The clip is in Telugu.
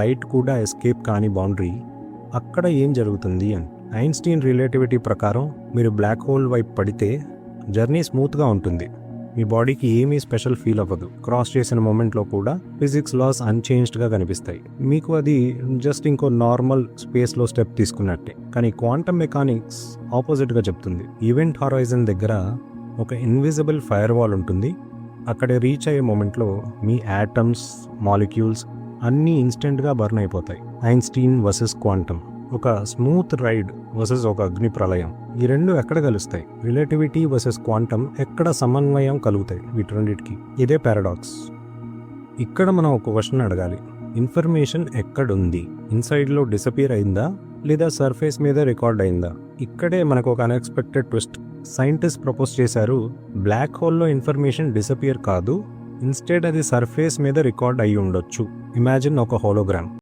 లైట్ కూడా ఎస్కేప్ కాని బౌండరీ, అక్కడ ఏం జరుగుతుంది అని. ఐన్స్టీన్ రిలేటివిటీ ప్రకారం మీరు బ్లాక్ హోల్ వైపు పడితే జర్నీ స్మూత్గా ఉంటుంది, మీ బాడీకి ఏమీ స్పెషల్ ఫీల్ అవ్వదు. క్రాస్ చేసిన మూమెంట్లో కూడా ఫిజిక్స్ లాస్ అన్చేంజ్డ్గా కనిపిస్తాయి. మీకు అది జస్ట్ ఇంకో నార్మల్ స్పేస్లో స్టెప్ తీసుకున్నట్టే. కానీ క్వాంటమ్ మెకానిక్స్ ఆపోజిట్గా చెప్తుంది. ఈవెంట్ హారైజన్ దగ్గర ఒక ఇన్విజిబుల్ ఫైర్ వాల్ ఉంటుంది. అక్కడ రీచ్ అయ్యే మూమెంట్లో మీ యాటమ్స్, మాలిక్యూల్స్ అన్నీ ఇన్స్టెంట్గా బర్న్ అయిపోతాయి. ఐన్స్టీన్ వర్సెస్ క్వాంటమ్, ఒక స్మూత్ రైడ్ వర్సెస్ ఒక అగ్ని ప్రళయం. ఈ రెండు ఎక్కడ కలుస్తాయి? రిలేటివిటీ వర్సెస్ క్వాంటమ్ ఎక్కడ సమన్వయం కలుగుతాయి? వీటి రెండింటికి ఇదే పారాడాక్స్. ఇక్కడ మనం ఒక క్వశ్చన్ అడగాలి, ఇన్ఫర్మేషన్ ఎక్కడుంది? ఇన్సైడ్లో డిసపియర్ అయిందా లేదా సర్ఫేస్ మీద రికార్డ్ అయిందా? ఇక్కడే మనకు ఒక అన్ఎక్స్పెక్టెడ్ ట్విస్ట్. సైంటిస్ట్ ప్రపోజ్ చేశారు, బ్లాక్ హోల్లో ఇన్ఫర్మేషన్ డిసపియర్ కాదు, ఇన్స్టెడ్ అది సర్ఫేస్ మీద రికార్డ్ అయి ఉండొచ్చు. ఇమాజిన్ ఒక హోలోగ్రామ్.